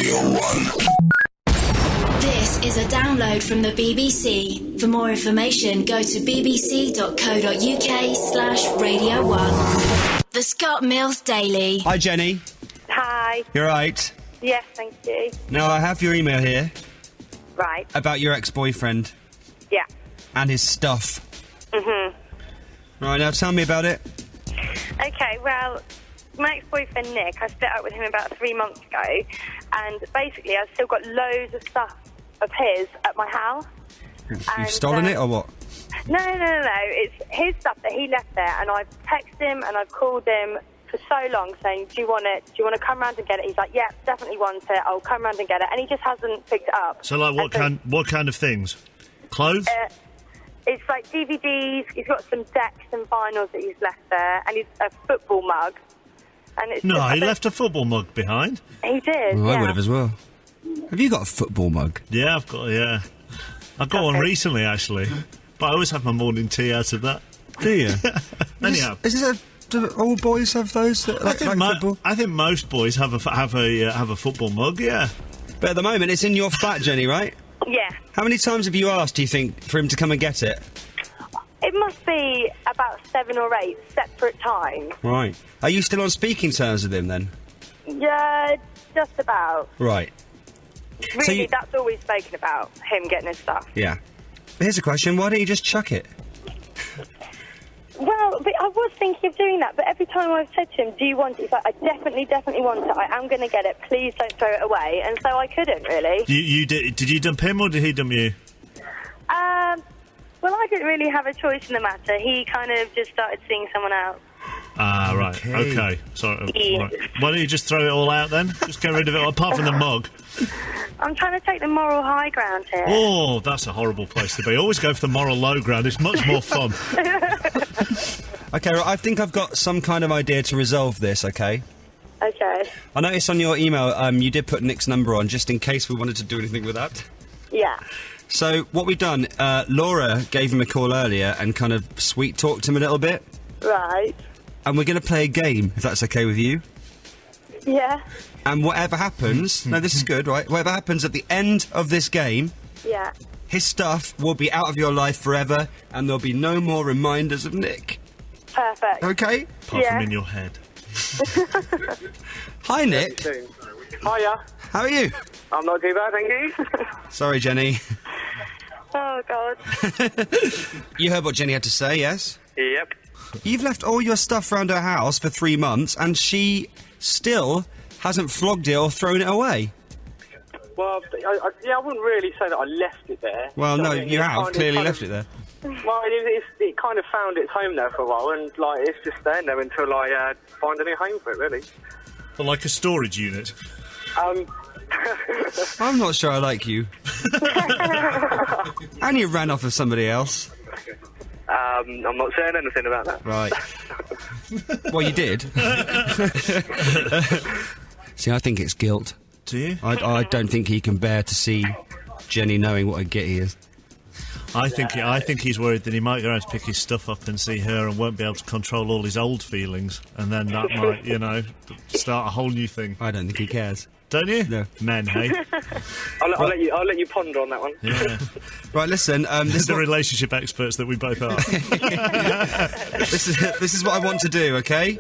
Radio 1. This is a download from the BBC. For more information, go to bbc.co.uk/Radio 1. The Scott Mills Daily. Hi, Jenny. Hi. You're right. Yes, thank you. Now, I have your email here Right. about your ex-boyfriend Yeah. and his stuff. Mhm. Right, now tell me about it. Okay, well, my ex-boyfriend Nick, I split up with him about 3 months ago, and basically I've still got loads of stuff of his at my house. You've stolen it or what? No. It's his stuff that he left there, and I've texted him and I've called him for so long saying, do you want it? Do you want to come round and get it? He's like, yeah, definitely want it. I'll come round and get it. And he just hasn't picked it up. So, like, what kind of things? Clothes? It's like DVDs. He's got some decks and vinyls that he's left there, and he's a football mug. And it's No, he left a football mug behind. He did. Well, yeah. I would have as well. Have you got a football mug? Yeah, I've got one recently, actually. But I always have my morning tea out of that. Do you? Anyhow. Do all boys have those that like football? I think most boys have a football mug, yeah. But at the moment, it's in your flat, Jenny, right? Yeah. How many times have you asked, do you think, for him to come and get it? It must be about 7 or 8 separate times. Right. Are you still on speaking terms with him, then? Yeah, just about. Right. Really, that's all we've spoken about, him getting his stuff. Yeah. Here's a question, why don't you just chuck it? Well, but I was thinking of doing that, but every time I've said to him, do you want it? He's like, I definitely want it. I am going to get it. Please don't throw it away. And so I couldn't, really. Did you dump him or did he dump you? Well, I didn't really have a choice in the matter. He kind of just started seeing someone else. Ah, right. Okay. Sorry. Right. Why don't you just throw it all out then? Just get rid of it, apart from the mug. I'm trying to take the moral high ground here. Oh, that's a horrible place to be. Always go for the moral low ground. It's much more fun. Okay, right, I think I've got some kind of idea to resolve this, okay? Okay. I noticed on your email, you did put Nick's number on, just in case we wanted to do anything with that. Yeah. So, what we've done, Laura gave him a call earlier and kind of sweet-talked him a little bit. Right. And we're going to play a game, if that's okay with you. Yeah. And whatever happens... no, this is good, right? Whatever happens at the end of this game... Yeah. His stuff will be out of your life forever, and there'll be no more reminders of Nick. Perfect. Okay? Apart from in your head. Hi, Nick. Hiya. How are you? I'm not too bad, thank you. Sorry, Jenny. Oh, God. You heard what Jenny had to say, yes? Yep. You've left all your stuff around her house for 3 months, and she still hasn't flogged it or thrown it away. Well, I wouldn't really say that I left it there. Well, So, no, I mean, you it have kind clearly of- left it there. Well, it kind of found its home there for a while, and, like, it's just staying there until I find a new home for it, really. But like a storage unit. I'm not sure I like you. And you ran off with somebody else. I'm not saying anything about that. Right. Well, you did. See, I think it's guilt. Do you? I don't think he can bear to see Jenny knowing what a git he is. I think he's worried that he might go out to pick his stuff up and see her and won't be able to control all his old feelings, and then that might, start a whole new thing. I don't think he cares. Don't you? No. Men, hey? I'll let you ponder on that one. Yeah. Right, listen. This is the relationship experts that we both are. This is what I want to do. Okay.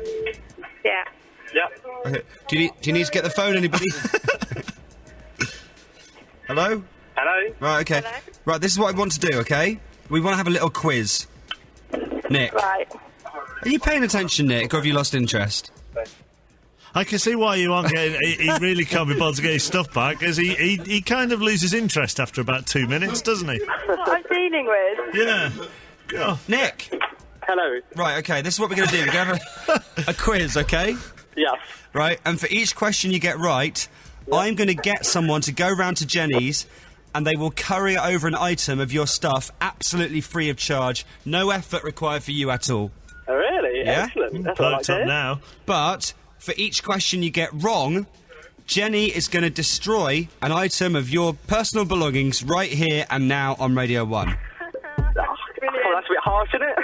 Yeah. Yep. Okay. Do you need to get the phone? Anybody? Hello. Hello? Right. Okay. Hello? Right. This is what I want to do. Okay. We want to have a little quiz. Nick. Right. Are you paying attention, Nick, or have you lost interest? I can see why you aren't getting... he really can't be bothered to get his stuff back, because he kind of loses interest after about 2 minutes, doesn't he? What I'm dealing with. Yeah. Oh. Nick. Hello. Right. Okay. This is what we're going to do. We're going to have a quiz. Okay. Yes. Right. And for each question you get right, I'm going to get someone to go round to Jenny's, and they will courier over an item of your stuff absolutely free of charge. No effort required for you at all. Oh, really? Yeah? Excellent. That's what I like Perked to up hear. now. But for each question you get wrong, Jenny is going to destroy an item of your personal belongings right here and now on Radio 1. Oh, that's a bit harsh, isn't it?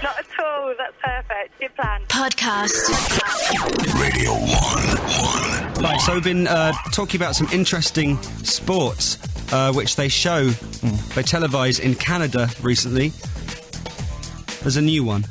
Not at all. That's perfect. good plan. Podcast. Radio 1. Right, so we've been talking about some interesting sports which they show, they televise in Canada recently. There's a new one.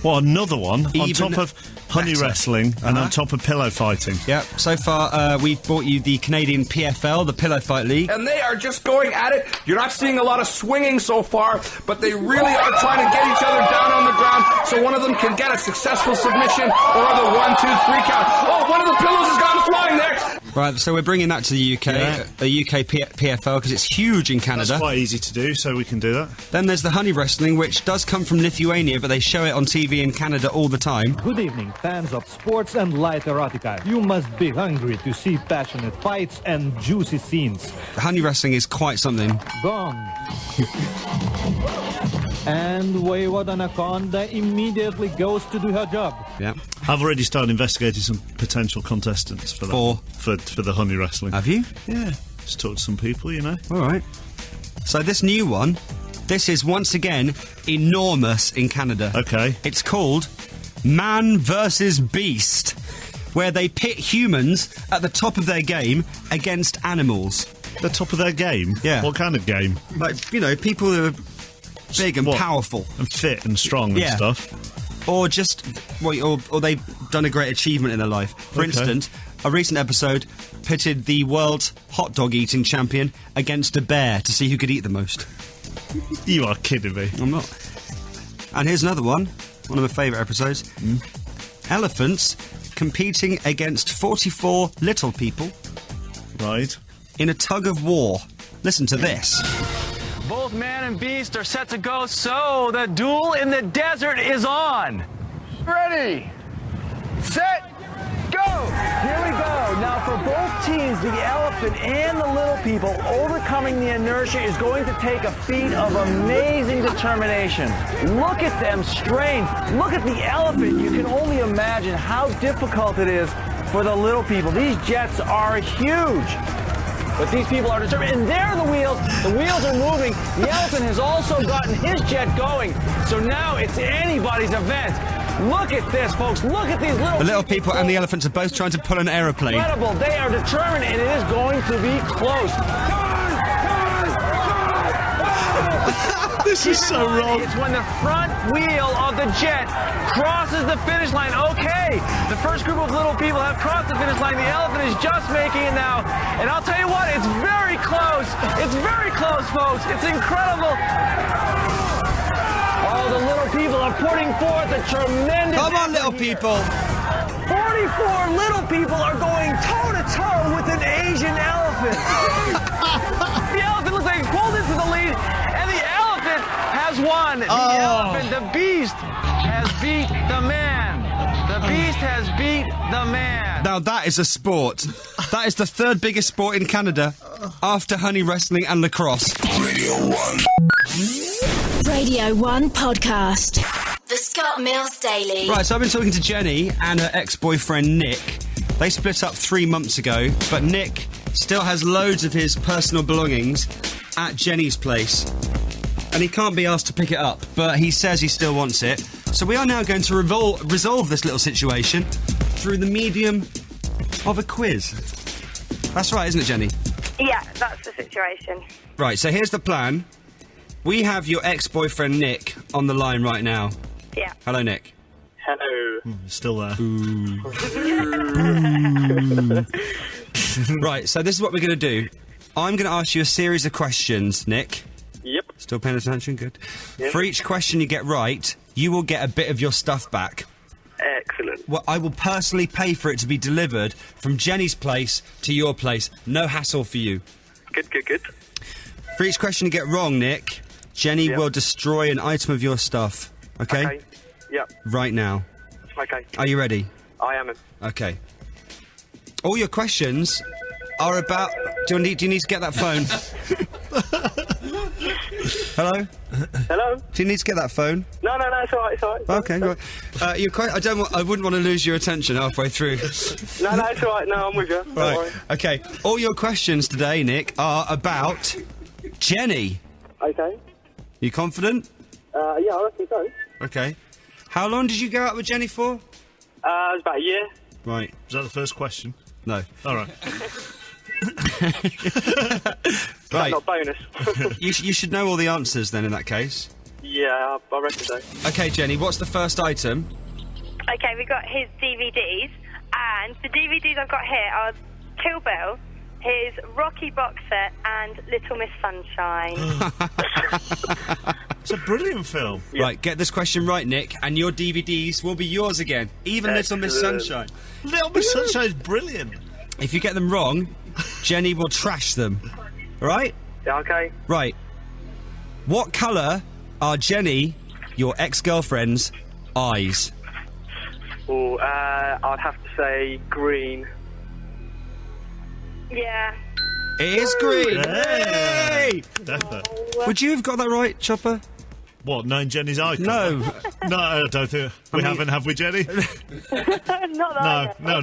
Well, another one on Even top of honey better. wrestling and on top of pillow fighting. Yep, so far we've brought you the Canadian PFL, the Pillow Fight League. And they are just going at it. You're not seeing a lot of swinging so far, but they really are trying to get each other down on the ground so one of them can get a successful submission or the 1, 2, 3 count. Oh, one of the pillows has gone flying there. Right, so we're bringing that to the UK, the UK PFL, because it's huge in Canada. That's quite easy to do, so we can do that. Then there's the honey wrestling, which does come from Lithuania, but they show it on TV in Canada all the time. Good evening, fans of sports and light erotica. You must be hungry to see passionate fights and juicy scenes. The honey wrestling is quite something. Gone. And Wayward Anaconda immediately goes to do her job. Yeah. I've already started investigating some potential contestants for that. For the honey wrestling. Have you? Yeah. Just talked to some people, you know. All right. So this new one, this is once again enormous in Canada. Okay. It's called Man versus Beast, where they pit humans at the top of their game against animals. The top of their game? Yeah. What kind of game? Like, you know, people who are big and What? powerful. And fit and strong and Yeah. stuff. Or just, well, or they've done a great achievement in their life. For Okay. instance, a recent episode pitted the world hot dog eating champion against a bear to see who could eat the most. You are kidding me. I'm not. And here's another one of my favourite episodes. Elephants competing against 44 little people Right. in a tug of war. Listen to this. Both man and beast are set to go, so the duel in the desert is on. Ready, set, go! Here we go. Now for both teams, the elephant and the little people, overcoming the inertia is going to take a feat of amazing determination. Look at them strain. Look at the elephant. You can only imagine how difficult it is for the little people. These jets are huge. But these people are determined, and there are the wheels. The wheels are moving. The elephant has also gotten his jet going. So now it's anybody's event. Look at this, folks. Look at these little... The little people and the elephants are both trying to pull an aeroplane. Incredible. They are determined, and it is going to be close. This is so wrong. It's when the front wheel of the jet crosses the finish line. Okay, the first group of little people have crossed the finish line. The elephant is just making it now. And I'll tell you what, it's very close. It's very close, folks. It's incredible. Oh, the little people are putting forth a tremendous... Come on, little effort here. people. 44 little people are going toe-to-toe with an Asian elephant. The elephant looks like he's pulled into the lead, and the elephant has won. The elephant, the beast, has beat the man. The beast has beat the man. Now that is a sport. That is the third biggest sport in Canada after honey wrestling and lacrosse. Radio 1. Radio 1 Podcast. The Scott Mills Daily. Right, so I've been talking to Jenny and her ex-boyfriend Nick. They split up 3 months ago, but Nick still has loads of his personal belongings at Jenny's place. And he can't be asked to pick it up, but he says he still wants it. So we are now going to resolve this little situation through the medium of a quiz. That's right, isn't it, Jenny? Yeah, that's the situation. Right, so here's the plan. We have your ex-boyfriend Nick on the line right now. Yeah. Hello, Nick. Hello. Still there. Right, so this is what we're going to do. I'm going to ask you a series of questions, Nick. Yep. Still paying attention? Good. Yep. For each question you get right, you will get a bit of your stuff back. Excellent. Well, I will personally pay for it to be delivered from Jenny's place to your place. No hassle for you. Good, good, good. For each question you get wrong, Nick, Jenny Yep. will destroy an item of your stuff. Okay? Okay. Yep. Right now. Okay. Are you ready? I am. Okay. All your questions are about... Do you need to get that phone? Hello? Hello? Do you need to get that phone? No, it's all right, it's all right. Okay, right. I wouldn't want to lose your attention halfway through. No, it's all right. No, I'm with you. Don't worry. Right. Okay. All your questions today, Nick, are about Jenny. Okay. You confident? Yeah, I reckon so. Okay. How long did you go out with Jenny for? It was about a year. Right. Was that the first question? No. All right. Right. Not bonus. You should know all the answers then in that case. Yeah, I reckon so. Okay, Jenny, what's the first item? Okay, we got his DVDs, and the DVDs I've got here are Kill Bill, his Rocky box set, and Little Miss Sunshine. It's a brilliant film. Right, get this question right, Nick, and your DVDs will be yours again. Even Little Miss Sunshine. Little Miss Sunshine is brilliant. If you get them wrong, Jenny will trash them. Right? Yeah, okay. Right. What colour are Jenny, your ex-girlfriend's, eyes? Oh, I'd have to say green. Yeah. It is green. Hey! Definitely. Would you have got that right, Chopper? What, knowing Jenny's eye No. colour? No, I don't think... We haven't, have we, Jenny? Not that. No.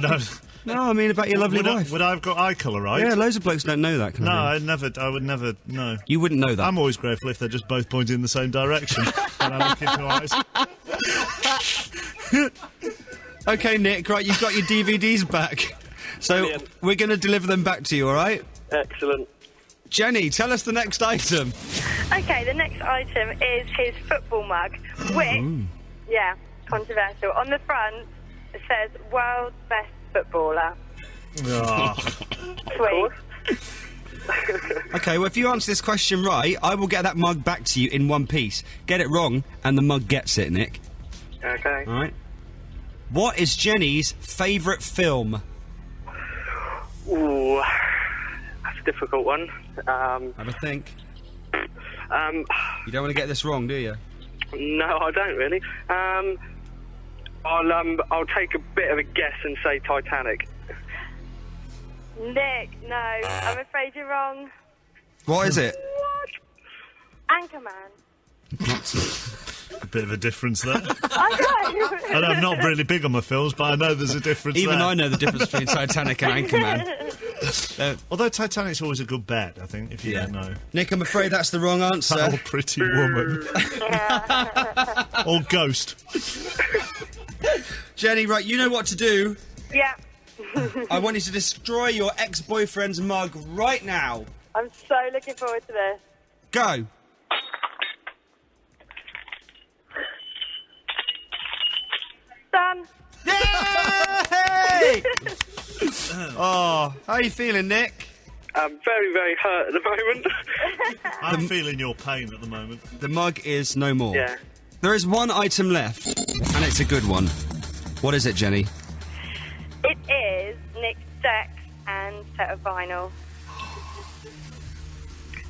No, I mean about your lovely wife. Would I have got eye colour right? Yeah, loads of blokes don't know that kind No, of thing. I would never, no. You wouldn't know that. I'm always grateful if they're just both pointing in the same direction when I look into eyes. Okay, Nick, right, you've got your DVDs back. So Brilliant. we're going to deliver them back to you, all right? Excellent. Jenny, tell us the next item. Okay, the next item is his football mug, which, yeah, controversial. On the front, it says world's best footballer. Oh. Sweet. Okay, well, if you answer this question right, I will get that mug back to you in one piece. Get it wrong, and the mug gets it, Nick. Okay. All right? What is Jenny's favourite film? Ooh, that's a difficult one. Have a think. You don't want to get this wrong, do you? No, I don't really. I'll take a bit of a guess and say Titanic. Nick, no, I'm afraid you're wrong. What is it? Anchorman. A bit of a difference there. I know. And I'm not really big on my films, but I know there's a difference Even there. I know the difference between Titanic and Anchorman. Although Titanic's always a good bet, I think, if you don't know. Nick, I'm afraid that's the wrong answer. Oh, Pretty Woman. Or Ghost. Jenny, right, you know what to do. Yeah. I want you to destroy your ex-boyfriend's mug right now. I'm so looking forward to this. Go. Done. Yay! Oh, how are you feeling, Nick? I'm very, very hurt at the moment. I'm feeling your pain at the moment. The mug is no more. Yeah. There is one item left, and it's a good one. What is it, Jenny? It is Nick's decks and set of vinyl.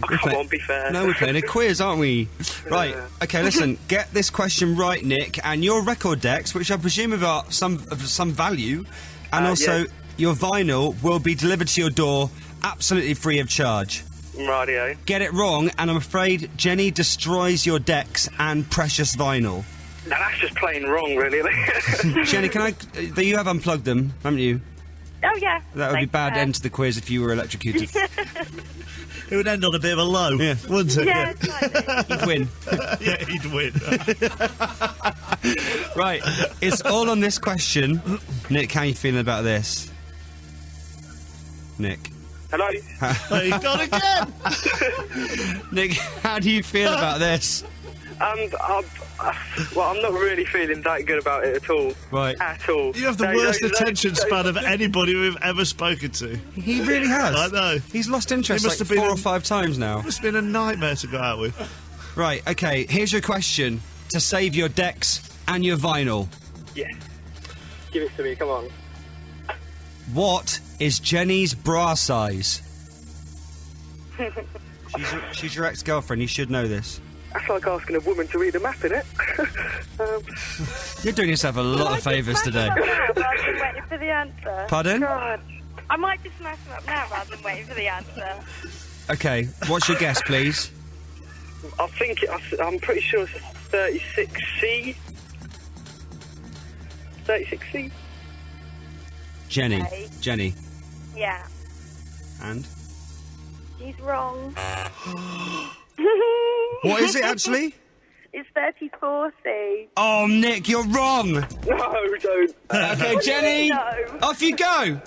Oh, come on, be fair. No, we're playing a quiz, aren't we? Right. Okay, listen. Get this question right, Nick, and your record decks, which I presume are of some value, and also yeah. your vinyl will be delivered to your door absolutely free of charge. Radio. Get it wrong, and I'm afraid Jenny destroys your decks and precious vinyl. Now, that's just plain wrong, really. Jenny, you have unplugged them, haven't you? Oh, yeah. That would be bad end to the quiz if you were electrocuted. It would end on a bit of a low, wouldn't it? Yeah, slightly. You'd win. Yeah, he'd win. Right, it's all on this question. Nick, how are you feeling about this? Nick. Hello? He's gone again! Nick, how do you feel about this? Well, I'm not really feeling that good about it at all. Right. At all. You have the worst attention span of anybody we've ever spoken to. He really has. I know. He's lost interest He must like have been 4 or 5 times now. It's been a nightmare to go out with. Right, okay, here's your question to save your decks and your vinyl. Yeah. Give it to me, come on. What is Jenny's bra size? She's your ex-girlfriend, you should know this. That's like asking a woman to read a map, innit? You're doing yourself a lot of favours today. Rather than waiting for the answer. Pardon? God. I might just smash them up now rather than waiting for the answer. Okay, what's your guess, please? I'm pretty sure it's 36C. 36C? Jenny. Okay. Jenny. Yeah. And? He's wrong. What is it, actually? It's 3040. Oh, Nick, you're wrong. No, don't. Okay, Jenny, No. off you go.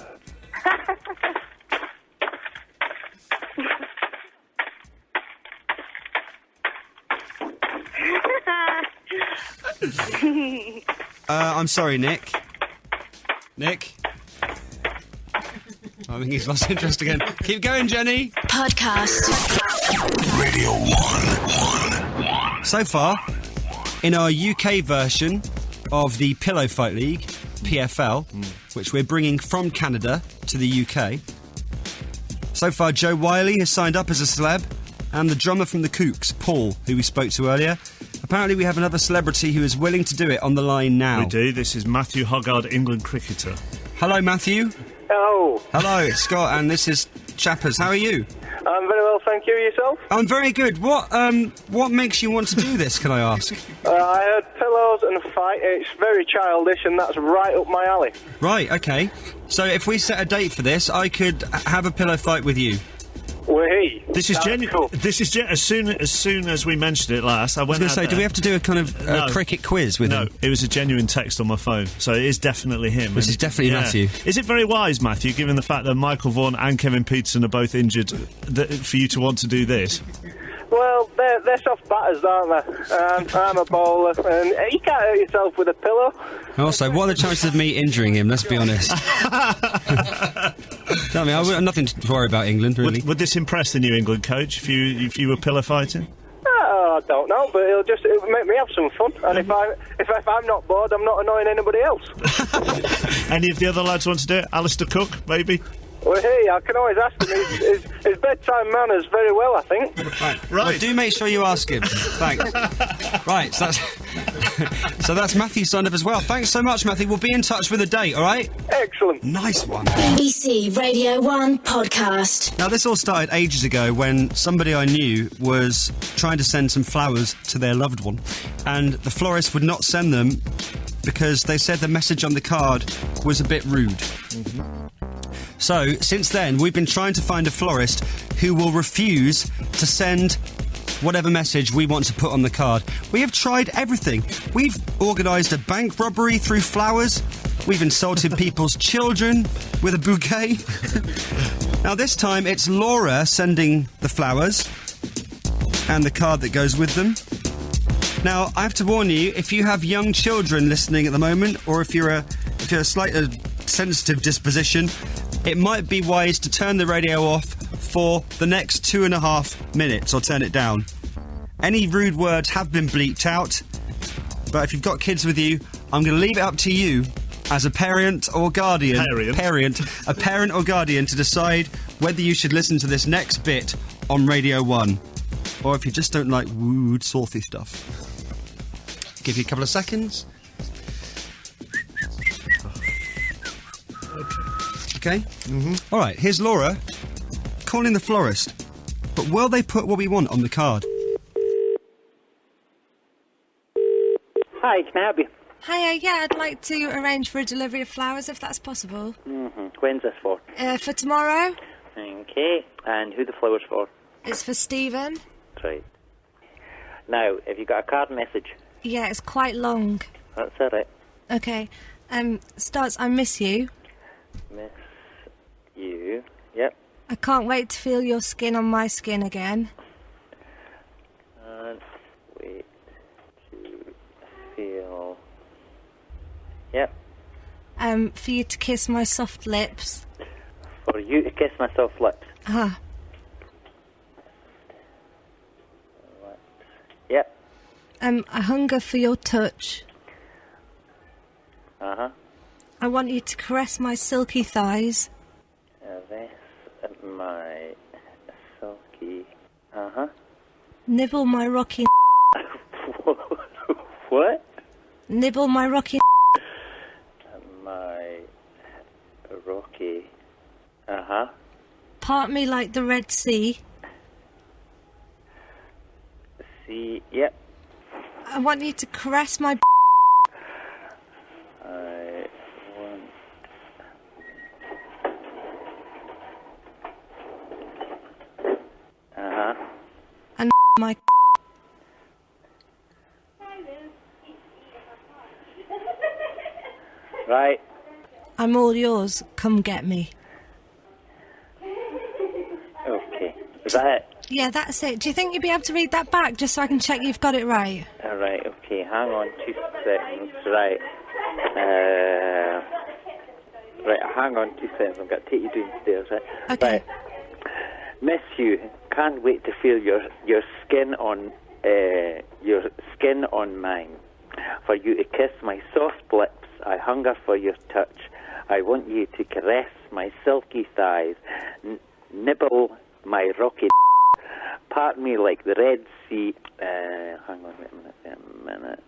I'm sorry, Nick. Nick? I think he's lost interest again. Keep going, Jenny. Podcast. Radio 1. So far, in our UK version of the Pillow Fight League, PFL, which we're bringing from Canada to the UK, so far Joe Wiley has signed up as a celeb, and the drummer from the Kooks, Paul, who we spoke to earlier. Apparently we have another celebrity who is willing to do it on the line now. We do. This is Matthew Hoggard, England cricketer. Hello, Matthew. Hello. Hello, it's Scott, and this is Chappers. How are you? I'm very well, thank you. Yourself? I'm very good. What makes you want to do this, can I ask? I heard pillows and a fight. It's very childish, and that's right up my alley. Right, okay. So if we set a date for this, I could have a pillow fight with you. Wait. This is Cool. as soon as we mentioned it last. I I was went. going to say, do we have to do a kind of No. cricket quiz with No, him? it was a genuine text on my phone, so it is definitely him. This And- is definitely Matthew. Is it very wise, Matthew, given the fact that Michael Vaughan and Kevin Peterson are both injured, for you to want to do this? Well, they're soft batters, aren't they? I'm a bowler, and you can't hurt yourself with a pillow. Also, what are the chances of me injuring him? Let's be honest. I mean, I've nothing to worry about England, really. Would this impress the New England coach if you were pillow fighting? I don't know, but it'll make me have some fun. And if I'm not bored, I'm not annoying anybody else. Any of the other lads want to do it? Alistair Cook, maybe? Well, hey, I can always ask him his bedtime manners very well, I think. Right. Right. Well, do make sure you ask him. Thanks. Right, so that's Matthew signed up as well. Thanks so much, Matthew. We'll be in touch with a date, all right? Excellent. Nice one. BBC Radio 1 Podcast. Now, this all started ages ago when somebody I knew was trying to send some flowers to their loved one, and the florist would not send them because they said the message on the card was a bit rude. So, since then, we've been trying to find a florist who will refuse to send whatever message we want to put on the card. We have tried everything. We've organised a bank robbery through flowers. We've insulted people's children with a bouquet. Now, this time, it's Laura sending the flowers and the card that goes with them. Now, I have to warn you, if you have young children listening at the moment, or if you're a slightly sensitive disposition, it might be wise to turn the radio off for the next 2.5 minutes, or turn it down. Any rude words have been bleeped out, but if you've got kids with you, I'm going to leave it up to you as a parent or guardian, a parent or guardian, to decide whether you should listen to this next bit on Radio 1, or if you just don't like rude, salty stuff. Give you a couple of seconds. Okay? Mm-hmm. All right, here's Laura calling the florist. But will they put what we want on the card? Hi, can I help you? Hiya, yeah, I'd like to arrange for a delivery of flowers if that's possible. When's this for? For tomorrow. Okay, and who the flowers for? It's for Stephen. Right. Now, have you got a card message? Yeah, it's quite long. That's it. Okay. Starts, I miss you. Miss you. Yep. I can't wait to feel your skin on my skin again. And wait to feel. Yep. For you to kiss my soft lips. For you to kiss my soft lips. Ah. Yep. I hunger for your touch. Uh-huh. I want you to caress my silky thighs. This my silky. Uh-huh. Nibble my rocky. What? Nibble my rocky. My rocky. Uh-huh. Part me like the Red Sea. See, yep. I want you to caress my. I want. And my. I'm all yours. Come get me. Okay. Is that it? Yeah, that's it. Do you think you'd be able to read that back, just so I can check you've got it right? Alright, okay. Hang on 2 seconds. Right. Right, hang on 2 seconds. I've got to take you downstairs, right? Okay. Right. Miss you. Can't wait to feel your skin on mine. For you to kiss my soft lips, I hunger for your touch. I want you to caress my silky thighs, nibble my rocky. Part me like the Red Sea. Hang on a minute.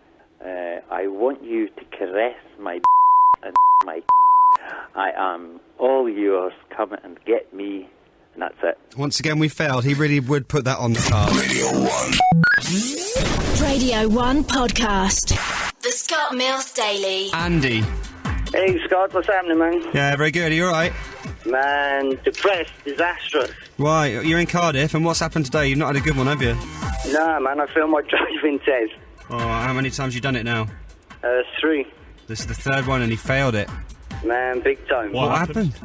I want you to caress my and my. I am all yours. Come and get me. And that's it. Once again, we failed. He really would put that on the card. Radio 1 podcast. The Scott Mills Daily. Andy. Hey, Scott, what's happening, man? Yeah, very good. Are you all right? Man, depressed, disastrous. Why? You're in Cardiff, and what's happened today? You've not had a good one, have you? Nah, man, I failed my driving test. Oh, how many times have you done it now? 3. This is the third one, and he failed it. Man, big time. What happened?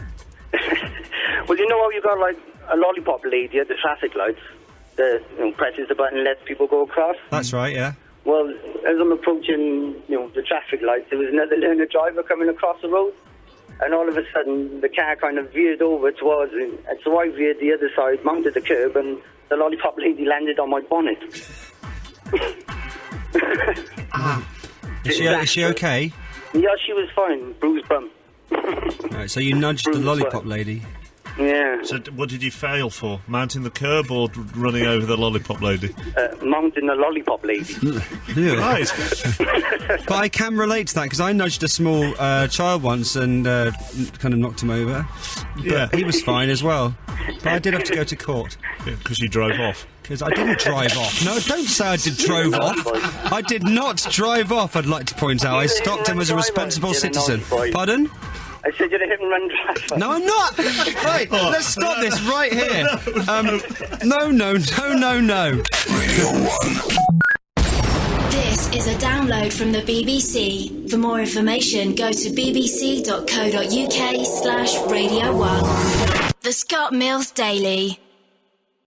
Well, you know how you got, like, a lollipop lady at the traffic lights that presses the button and lets people go across? That's right, yeah. Well, as I'm approaching, the traffic lights, there was another learner driver coming across the road, and all of a sudden, the car kind of veered over towards him, and so I veered the other side, mounted the curb, and the lollipop lady landed on my bonnet. Is she okay? Yeah, she was fine. Bruised bum. Right, so you nudged the lollipop lady. Yeah. So what did you fail for? Mounting the curb or running over the lollipop lady? Mounting the lollipop lady. Yeah. Right. But I can relate to that, because I nudged a small child once and kind of knocked him over. But Yeah. he was fine as well. But I did have to go to court. Because you drove off. Because I didn't drive off. No, don't say I drove off. I did not drive off, I'd like to point out. I stopped him as a responsible citizen. Pardon? I said you're a hit-and-run driver. No, I'm not! Right, let's stop this right here. No. Radio 1. This is a download from the BBC. For more information, go to bbc.co.uk/Radio 1. The Scott Mills Daily.